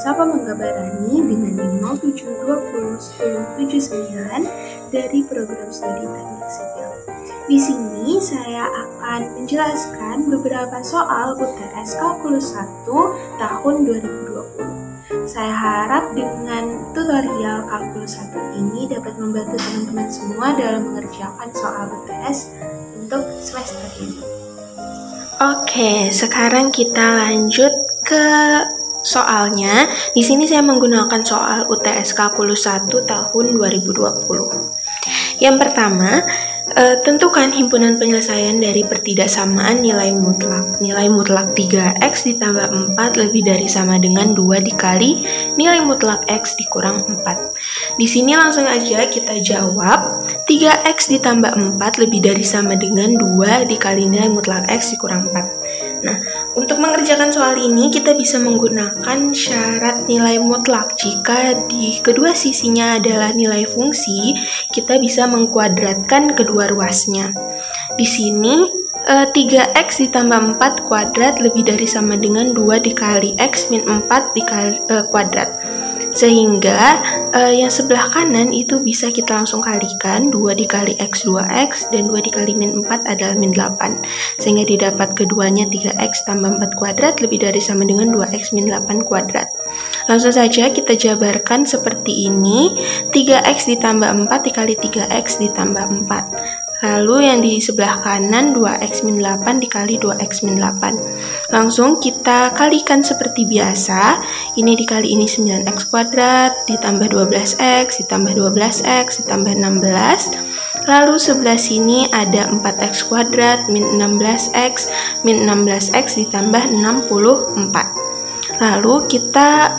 Sapa Manggabarani dengan NIM 07201079 dari program studi Teknik Sipil. Di sini saya akan menjelaskan beberapa soal UTS Kalkulus 1 tahun 2020. Saya harap dengan tutorial Kalkulus 1 ini dapat membantu teman-teman semua dalam mengerjakan soal UTS untuk semester ini. Oke, sekarang kita lanjut ke soalnya. Di sini saya menggunakan soal UTS Kalkulus 1 tahun 2020. Yang pertama, tentukan himpunan penyelesaian dari pertidaksamaan nilai mutlak. Nilai mutlak 3x ditambah 4 lebih dari sama dengan 2 dikali nilai mutlak x dikurang 4. Di sini langsung aja kita jawab 3x ditambah 4 lebih dari sama dengan 2 dikali nilai mutlak x dikurang 4. Nah, untuk mengerjakan soal ini kita bisa menggunakan syarat nilai mutlak. Jika di kedua sisinya adalah nilai fungsi, kita bisa mengkuadratkan kedua ruasnya. Di sini 3x ditambah 4 kuadrat lebih dari sama dengan 2 dikali x min 4 dikali kuadrat. Sehingga yang sebelah kanan itu bisa kita langsung kalikan, 2 dikali x 2x dan 2 dikali min 4 adalah min 8. Sehingga didapat keduanya 3x tambah 4 kuadrat lebih dari sama dengan 2x min 8 kuadrat. Langsung saja kita jabarkan seperti ini, 3x ditambah 4 dikali 3x ditambah 4. Lalu yang di sebelah kanan 2x min 8 dikali 2x min 8. Langsung kita kalikan seperti biasa. Ini dikali ini 9x kuadrat, ditambah 12x, ditambah 12x, ditambah 16. Lalu sebelah sini ada 4x kuadrat min 16x, min 16x ditambah 64. Lalu kita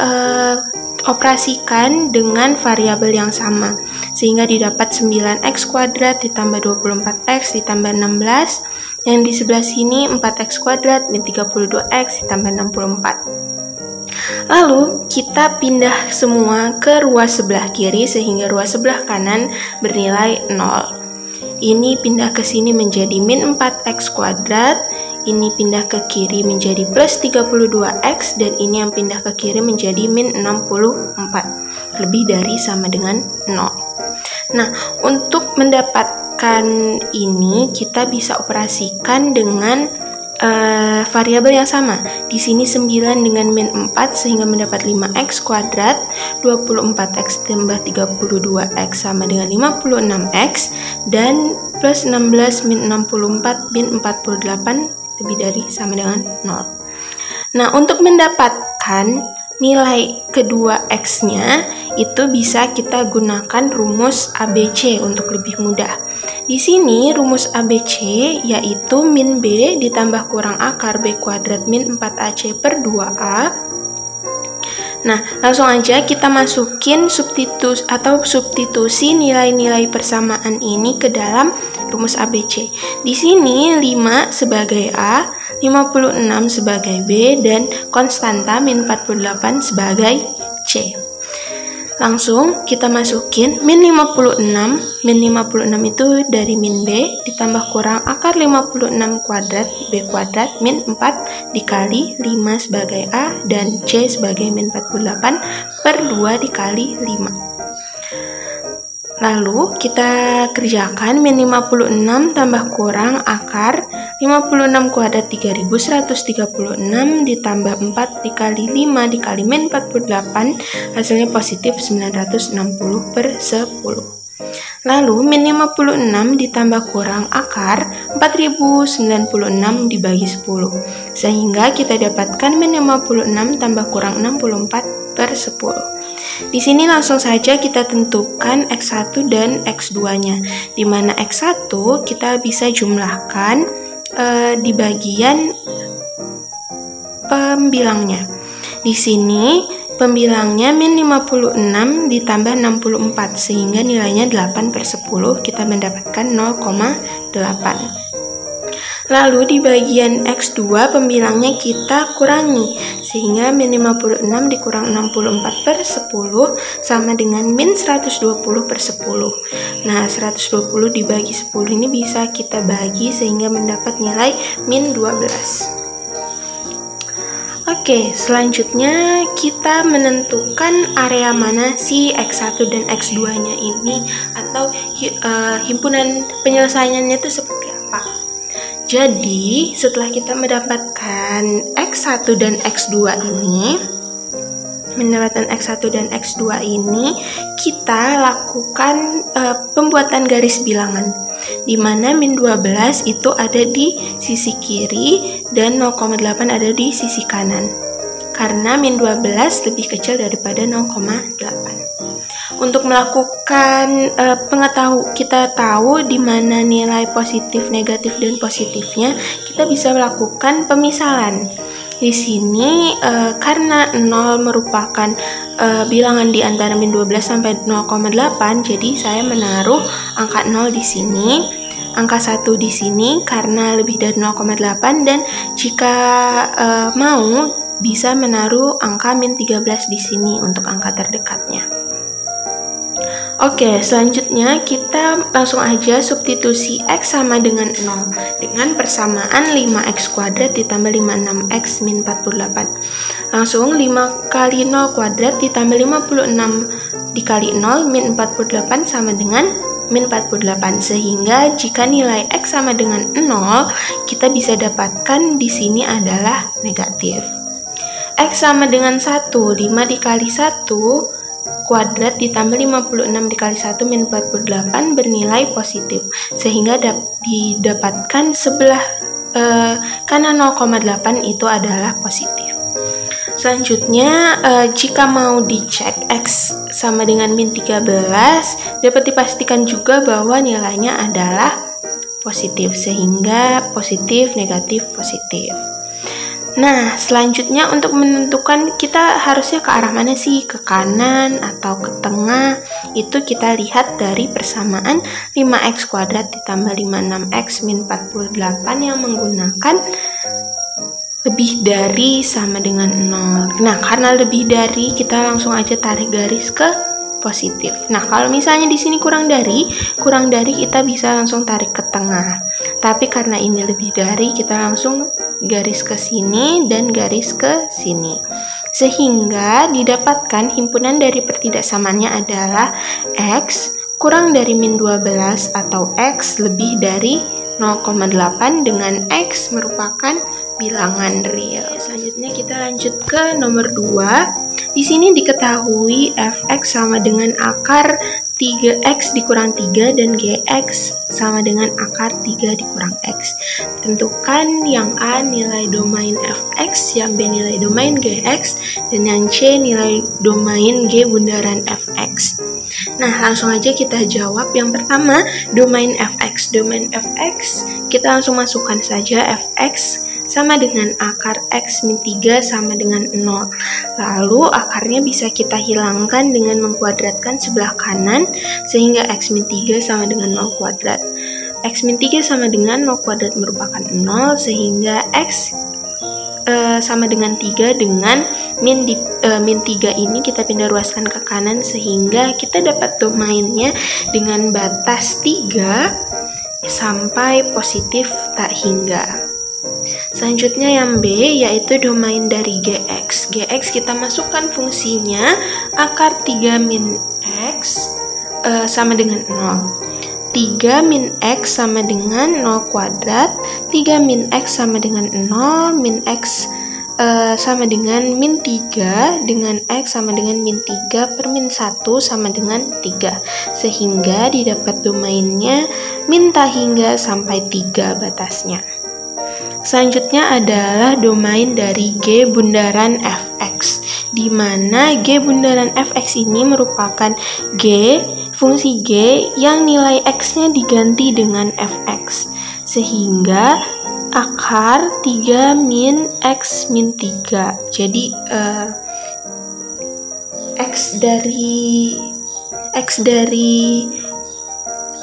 operasikan dengan variabel yang sama, sehingga didapat 9x kuadrat ditambah 24x ditambah 16, yang di sebelah sini 4x kuadrat min 32x ditambah 64. Lalu kita pindah semua ke ruas sebelah kiri sehingga ruas sebelah kanan bernilai 0. Ini pindah ke sini menjadi min 4x kuadrat, ini pindah ke kiri menjadi plus 32x, dan ini yang pindah ke kiri menjadi min 64, lebih dari sama dengan 0. Nah, untuk mendapatkan ini kita bisa operasikan dengan variabel yang sama. Di sini 9 dengan min 4 sehingga mendapat 5x kuadrat, 24x tambah 32x sama dengan 56x, dan plus 16 min 64 min 48 lebih dari sama dengan 0. Nah, untuk mendapatkan nilai kedua x-nya itu bisa kita gunakan rumus ABC untuk lebih mudah. Di sini rumus ABC yaitu min B ditambah kurang akar B kuadrat min 4AC per 2A. Nah, langsung aja kita masukin substitusi nilai-nilai persamaan ini ke dalam rumus ABC. Di sini 5 sebagai A, 56 sebagai B, dan konstanta min 48 sebagai C. Langsung kita masukin min 56 itu dari min B ditambah kurang akar 56 kuadrat B kuadrat min 4 dikali 5 sebagai A dan C sebagai min 48 per 2 dikali 5. Lalu kita kerjakan min 56 tambah kurang akar 56 kuadrat 3136 ditambah 4 dikali 5 dikali min 48, hasilnya positif 960 per 10. Lalu min 56 ditambah kurang akar 4096 dibagi 10, sehingga kita dapatkan min 56 tambah kurang 64 per 10. Di sini langsung saja kita tentukan X1 dan X2-nya, di mana X1 kita bisa jumlahkan di bagian pembilangnya. Di sini pembilangnya min 56 ditambah 64, sehingga nilainya 8 per 10, kita mendapatkan 0,8. Lalu di bagian X2 pembilangnya kita kurangi, sehingga min 56 dikurang 64 per 10 sama dengan min 120 per 10. Nah, 120 dibagi 10 ini bisa kita bagi sehingga mendapat nilai min 12. Oke, selanjutnya kita menentukan area mana si X1 dan X2-nya ini, atau himpunan penyelesaiannya itu seperti apa. Jadi, setelah kita mendapatkan X1 dan X2 ini, kita lakukan pembuatan garis bilangan, di mana min 12 itu ada di sisi kiri dan 0,8 ada di sisi kanan, karena min 12 lebih kecil daripada 0,8. Untuk melakukan kita tahu di mana nilai positif, negatif, dan positifnya, kita bisa melakukan pemisalan. Di sini karena 0 merupakan bilangan di antara min 12 sampai 0,8, jadi saya menaruh angka 0 di sini, angka 1 di sini karena lebih dari 0,8, dan jika mau bisa menaruh angka min 13 di sini untuk angka terdekatnya. Oke, selanjutnya kita langsung aja substitusi X sama dengan 0 dengan persamaan 5X kuadrat ditambah 56X min 48. Langsung 5 kali 0 kuadrat ditambah 56 dikali 0 min 48 sama dengan min 48. Sehingga jika nilai X sama dengan 0, kita bisa dapatkan di sini adalah negatif. X sama dengan 1, 5 dikali 1 kuadrat ditambah 56 dikali 1 min 48 bernilai positif, sehingga didapatkan sebelah kanan 0,8 itu adalah positif. Selanjutnya, jika mau dicek X sama dengan min 13, dapat dipastikan juga bahwa nilainya adalah positif, sehingga positif, negatif, positif. Nah, selanjutnya untuk menentukan kita harusnya ke arah mana sih, ke kanan atau ke tengah, itu kita lihat dari persamaan 5X kuadrat ditambah 56X min 48 yang menggunakan lebih dari sama dengan 0. Nah, karena lebih dari, kita langsung aja tarik garis ke positif. Nah, kalau misalnya di sini kurang dari kita bisa langsung tarik ke tengah. Tapi karena ini lebih dari, kita langsung garis ke sini dan garis ke sini. Sehingga didapatkan himpunan dari pertidaksamaannya adalah X kurang dari min 12 atau X lebih dari 0,8 dengan X merupakan bilangan real. Selanjutnya kita lanjut ke nomor 2. Di sini diketahui fx sama dengan akar 3x dikurang 3 dan gx sama dengan akar 3 dikurang x. Tentukan yang A nilai domain fx, yang B nilai domain gx, dan yang C nilai domain g bundaran fx. Nah, langsung aja kita jawab. Yang pertama, domain fx. Domain fx, kita langsung masukkan saja fx sama dengan akar x min 3 sama dengan 0. Lalu akarnya bisa kita hilangkan dengan mengkuadratkan sebelah kanan, sehingga x min 3 sama dengan 0 kuadrat. X min 3 sama dengan 0 kuadrat merupakan 0, sehingga x sama dengan 3 dengan min 3 ini kita pindah ruaskan ke kanan, sehingga kita dapat domainnya dengan batas 3 sampai positif tak hingga. Selanjutnya yang B, yaitu domain dari gx. Gx kita masukkan fungsinya akar 3 min x sama dengan 0. 3 min x sama dengan 0 kuadrat, 3 min x sama dengan 0, min x sama dengan min 3, dengan x sama dengan min 3 per min 1 sama dengan 3. Sehingga didapat domainnya min tak hingga sampai 3 batasnya. Selanjutnya adalah domain dari G bundaran fx, di mana G bundaran fx ini merupakan G, fungsi G yang nilai x-nya diganti dengan fx, sehingga akar 3 min x min 3. Jadi x dari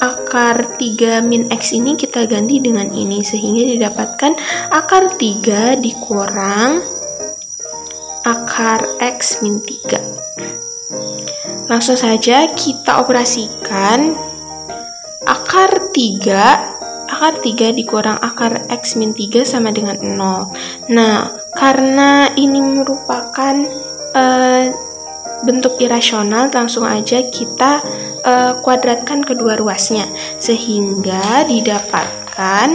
akar 3 min x ini kita ganti dengan ini, sehingga didapatkan akar 3 dikurang akar x min 3. Langsung saja kita operasikan. Akar 3 dikurang akar x min 3 sama dengan 0. Nah, karena ini merupakan bentuk irasional, langsung aja kita kuadratkan kedua ruasnya, sehingga didapatkan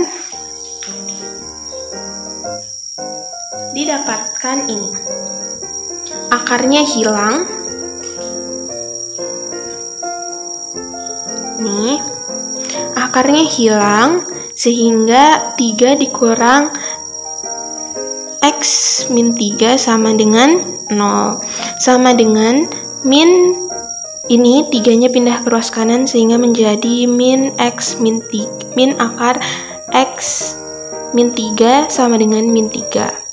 ini. Akarnya hilang. Nih, akarnya hilang, sehingga 3 dikurang X min 3 sama dengan 0. Sama dengan min, ini 3-nya pindah ke ruas kanan sehingga menjadi min X min 3, min akar X min 3 sama dengan min 3.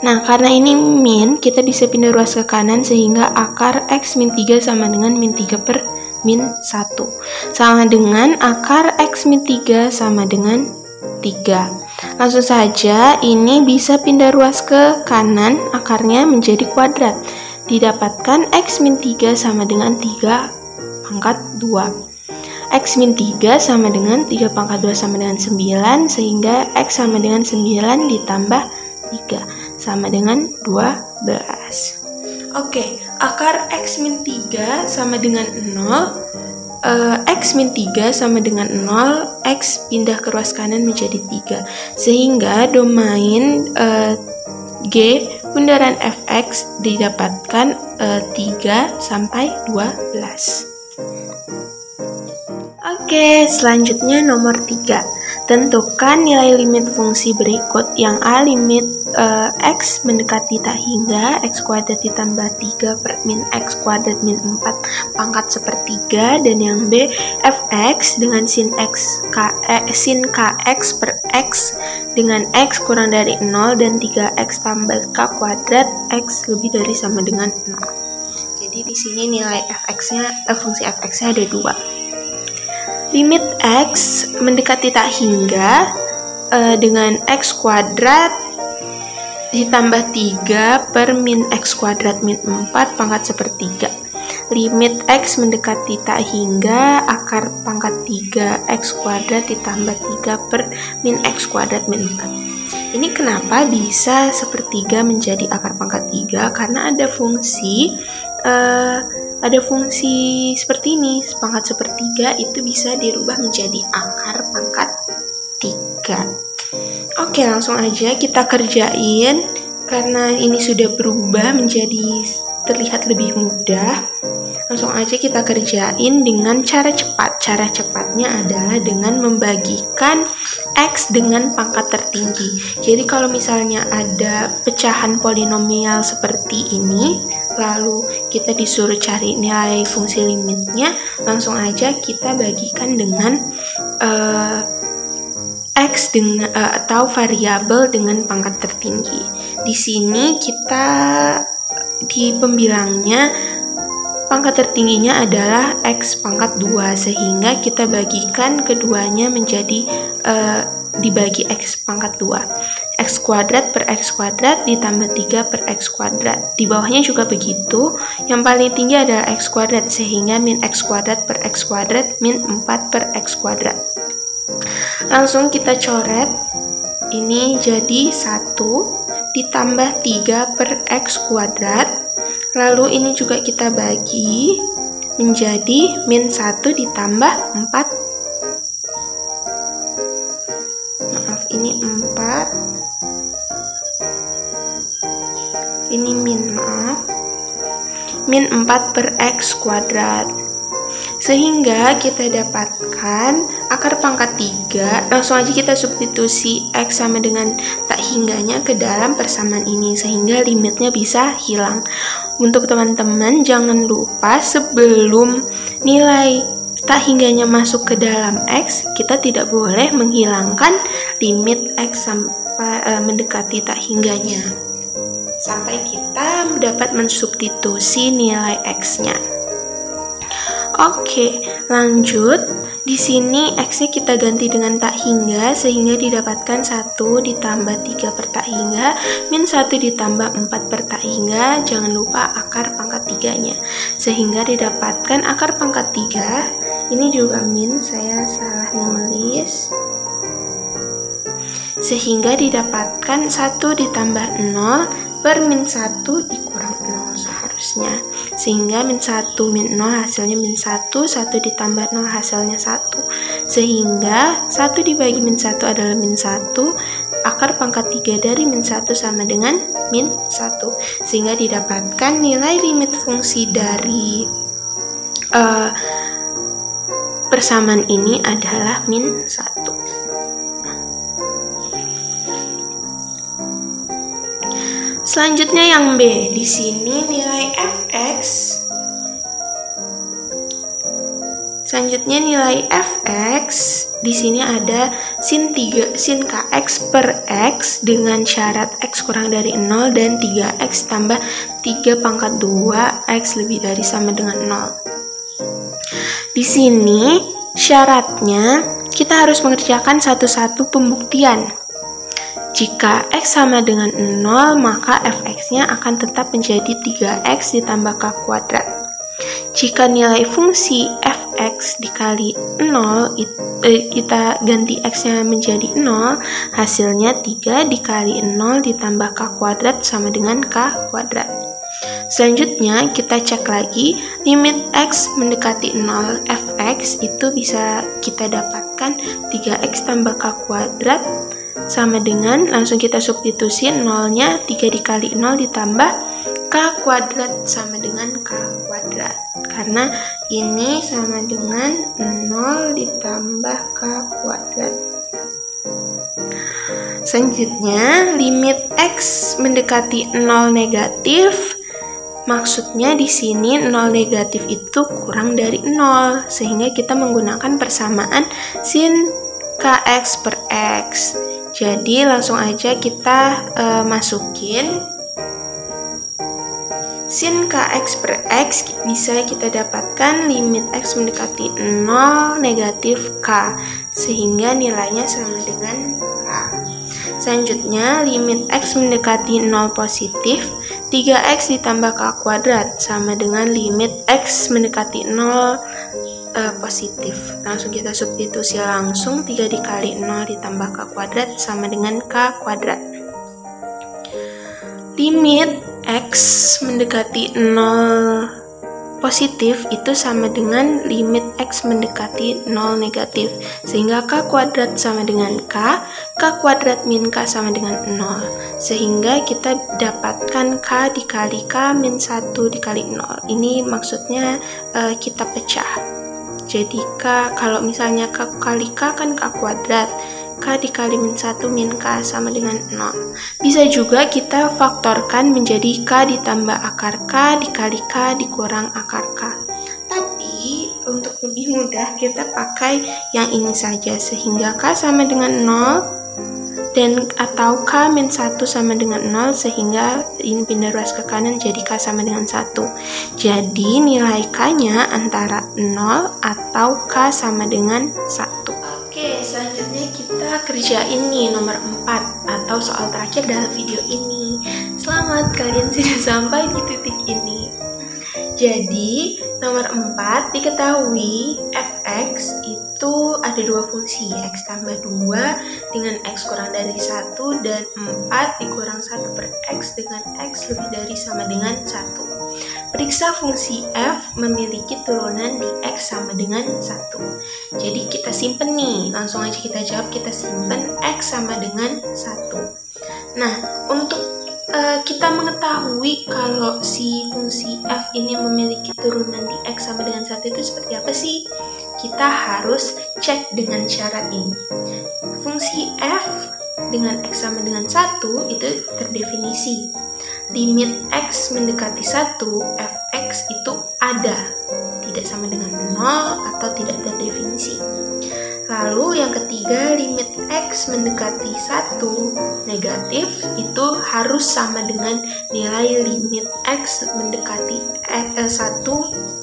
Nah, karena ini min, kita bisa pindah ruas ke kanan sehingga akar X min 3 sama dengan min 3 per min 1. Sama dengan akar X min 3 sama dengan 3. Langsung saja ini bisa pindah ruas ke kanan, akarnya menjadi kuadrat. Didapatkan X min 3 sama dengan 3 pangkat 2. X min 3 sama dengan 3 pangkat 2 sama dengan 9, sehingga X sama dengan 9 ditambah 3 sama dengan 12. Oke, akar X min 3 sama dengan 0. X min 3 sama dengan 0, X pindah ke ruas kanan menjadi 3. Sehingga domain G bundaran Fx didapatkan 3 sampai 12. Oke, selanjutnya nomor 3. Tentukan nilai limit fungsi berikut, yang A limit X mendekati tak hingga X kuadrat ditambah 3 per min X kuadrat min 4 pangkat sepertiga, dan yang B Fx dengan sin Kx per X dengan X kurang dari 0 dan 3X tambah K kuadrat X lebih dari sama dengan 0. Jadi di sini nilai Fx-nya, fungsi Fx-nya ada 2. Limit X mendekati tak hingga dengan X kuadrat ditambah 3 per min X kuadrat min 4 pangkat sepertiga. Limit X mendekati tak hingga akar pangkat 3 X kuadrat ditambah 3 per min X kuadrat min 4. Ini kenapa bisa sepertiga menjadi akar pangkat 3? Karena ada fungsi seperti ini, pangkat sepertiga itu bisa dirubah menjadi akar pangkat 3. Oke, langsung aja kita kerjain. Karena ini sudah berubah menjadi terlihat lebih mudah, langsung aja kita kerjain dengan cara cepat. Cara cepatnya adalah dengan membagikan X dengan pangkat tertinggi. Jadi kalau misalnya ada pecahan polinomial seperti ini, lalu kita disuruh cari nilai fungsi limitnya, langsung aja kita bagikan dengan X dengan atau variabel dengan pangkat tertinggi. Di sini kita di pembilangnya pangkat tertingginya adalah X pangkat 2, sehingga kita bagikan keduanya menjadi dibagi X pangkat 2. X kuadrat per X kuadrat ditambah 3 per X kuadrat. Di bawahnya juga begitu. Yang paling tinggi adalah X kuadrat, sehingga min X kuadrat per X kuadrat min 4 per X kuadrat. Langsung kita coret. Ini jadi 1 ditambah 3 per X kuadrat. Lalu ini juga kita bagi menjadi min 1 ditambah 4. Maaf, ini 4. Ini min 4 per X kuadrat. Sehingga kita dapatkan akar pangkat 3, langsung aja kita substitusi X sama dengan tak hingganya ke dalam persamaan ini, sehingga limitnya bisa hilang. Untuk teman-teman, jangan lupa sebelum nilai tak hingganya masuk ke dalam X, kita tidak boleh menghilangkan limit X sampai mendekati tak hingganya, sampai kita dapat mensubstitusi nilai X-nya. Oke, lanjut. Di sini X-nya kita ganti dengan tak hingga, sehingga didapatkan 1 ditambah 3 per tak hingga, min 1 ditambah 4 per tak hingga, jangan lupa akar pangkat 3-nya. Sehingga didapatkan akar pangkat 3, ini juga min, saya salah nulis. sehingga didapatkan 1 ditambah 0 per min 1 dikurang 0 seharusnya. Sehingga min 1 min 0 hasilnya min 1, 1 ditambah 0 hasilnya 1. Sehingga 1 dibagi min 1 adalah min 1, akar pangkat 3 dari min 1 sama dengan min 1. Sehingga didapatkan nilai limit fungsi dari persamaan ini adalah min 1. Selanjutnya yang B, di sini nilai fx. Selanjutnya nilai fx di sini ada sin kx per x dengan syarat x kurang dari 0 dan 3x tambah 3 pangkat 2 x lebih dari sama dengan 0. Di sini syaratnya kita harus mengerjakan satu-satu pembuktian. Jika x sama dengan 0, maka fx-nya akan tetap menjadi 3x ditambah k kuadrat. Jika nilai fungsi fx dikali 0, kita ganti x-nya menjadi 0, hasilnya 3 dikali 0 ditambah k kuadrat sama dengan k kuadrat. Selanjutnya kita cek lagi limit x mendekati 0 fx itu bisa kita dapatkan 3x tambah k kuadrat sama dengan, langsung kita substitusi 0-nya 3 dikali 0 ditambah k kuadrat sama dengan k kuadrat. Karena ini sama dengan 0 ditambah k kuadrat. Selanjutnya, limit x mendekati 0 negatif. Maksudnya di sini 0 negatif itu kurang dari 0, sehingga kita menggunakan persamaan sin kx per x. Jadi langsung aja kita masukin sin kx per x, bisa kita dapatkan limit x mendekati 0 negatif k, sehingga nilainya sama dengan k. Selanjutnya, limit x mendekati 0 positif, 3x ditambah k kuadrat sama dengan limit x mendekati 0 positif. Langsung kita substitusi langsung, 3 dikali 0 ditambah k kuadrat sama dengan k kuadrat. Limit x mendekati 0 positif itu sama dengan limit x mendekati 0 negatif, sehingga k kuadrat sama dengan k kuadrat min k sama dengan 0, sehingga kita dapatkan k dikali k min 1 dikali 0. Ini maksudnya kita pecah. Jadi k, kalau misalnya k kali k kan k kuadrat, k dikali min 1 min k sama dengan 0. Bisa juga kita faktorkan menjadi k ditambah akar k dikali k dikurang akar k. Tapi untuk lebih mudah kita pakai yang ini saja, sehingga k sama dengan 0 dan atau k min 1 sama dengan 0, sehingga ini pindah ruas ke kanan jadi k sama dengan 1. Jadi nilai k-nya antara 0 atau k sama dengan 1. Oke, selanjutnya kita kerjain nih nomor 4 atau soal terakhir dalam video ini. Selamat, kalian sudah sampai di titik ini. Jadi, nomor 4 diketahui fx itu ada dua fungsi, x tambah 2 dengan x kurang dari 1 dan 4 dikurang 1 per x dengan x lebih dari sama dengan 1. Periksa fungsi f memiliki turunan di x sama dengan 1. Jadi kita simpen nih, langsung aja kita jawab, kita simpen x sama dengan 1. Nah, untuk kita mengetahui kalau si fungsi f ini memiliki turunan di x sama dengan 1 itu seperti apa sih? Kita harus cek dengan syarat ini. Fungsi f dengan x sama dengan 1 itu terdefinisi. Limit x mendekati 1, fx itu ada, tidak sama dengan 0 atau tidak terdefinisi. Lalu yang ketiga, limit x mendekati 1 negatif itu harus sama dengan nilai limit x mendekati 1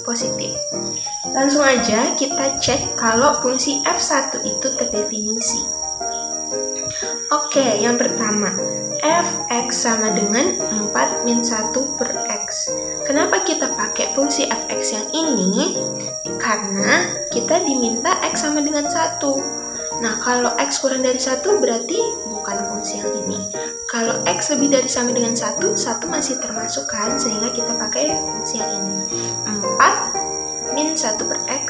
positif. Langsung aja kita cek kalau fungsi f1 itu terdefinisi. Oke, yang pertama, fx sama dengan 4 min 1 per x. Kenapa kita pakai fungsi fx yang ini? Karena kita diminta x sama dengan 1. Nah, kalau X kurang dari 1 berarti bukan fungsi yang ini. Kalau X lebih dari sama dengan 1 masih termasuk kan, sehingga kita pakai fungsi yang ini. 4 min 1 per X.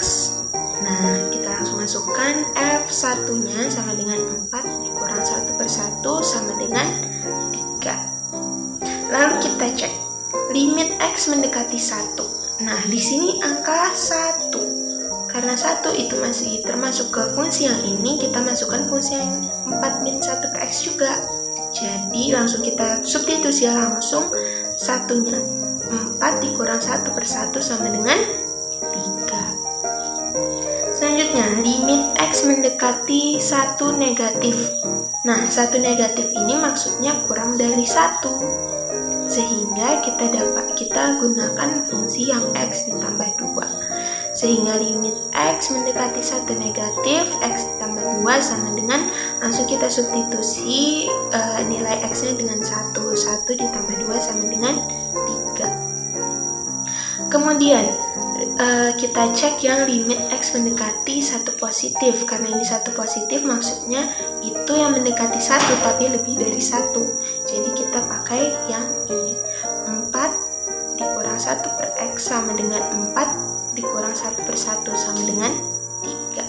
Nah, kita langsung masukkan F1-nya sama dengan 4 dikurang 1 per 1 sama dengan 3. Lalu kita cek limit X mendekati 1. Nah, di sini angka 1. Karena 1 itu masih termasuk ke fungsi yang ini, kita masukkan fungsi yang 4 min 1 per X juga. Jadi langsung kita substitusi langsung satunya. 4 dikurang 1 per 1 sama dengan 3. Selanjutnya, limit X mendekati 1 negatif. Nah, 1 negatif ini maksudnya kurang dari 1. Sehingga kita gunakan fungsi yang X ditambah 2. Sehingga limit X mendekati 1 negatif, X ditambah 2 sama dengan, langsung kita substitusi nilai X-nya dengan 1. 1 ditambah 2 sama dengan 3. Kemudian, kita cek yang limit X mendekati 1 positif. Karena ini 1 positif, maksudnya itu yang mendekati 1 tapi lebih dari 1. Jadi kita pakai yang ini. 4 dikurang 1 per X sama dengan 4 dikurang 1 per 1 sama dengan 3.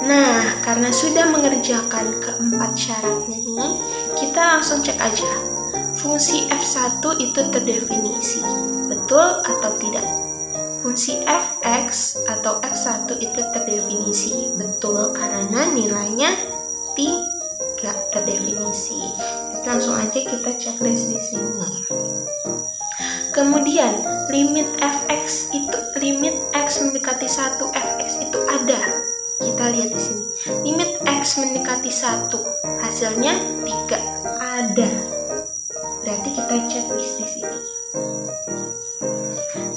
Nah, karena sudah mengerjakan keempat syaratnya ini, kita langsung cek aja. Fungsi F1 itu terdefinisi. Betul atau tidak? Fungsi Fx atau F1 itu terdefinisi. Betul, karena nilainya 3 terdefinisi. Langsung aja kita checklist di sini. Kemudian limit Fx itu, limit X mendekati 1 Fx itu ada. Kita lihat di sini. Limit X mendekati 1, hasilnya 3. Ada. Berarti kita checklist di sini.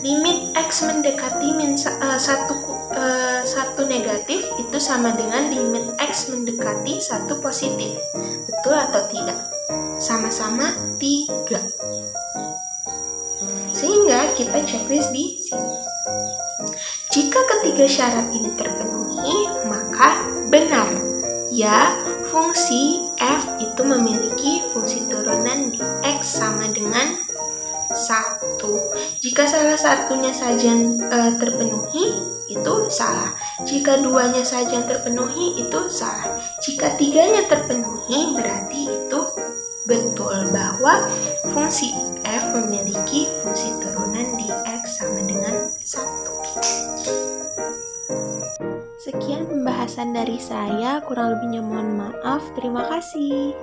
Limit X mendekati 1 negatif itu sama dengan limit X mendekati 1 positif. Betul atau tidak? Sama-sama 3. Sehingga kita checklist di sini. Jika ketiga syarat ini terpenuhi, maka benar. Ya, fungsi F itu memiliki fungsi turunan di X sama dengan 1. Jika salah satunya saja terpenuhi, itu salah. Jika duanya saja terpenuhi, itu salah. Jika tiganya terpenuhi, berarti itu betul bahwa fungsi F memiliki fungsi turunan di X sama dengan 1. Sekian pembahasan dari saya, kurang lebihnya mohon maaf. Terima kasih.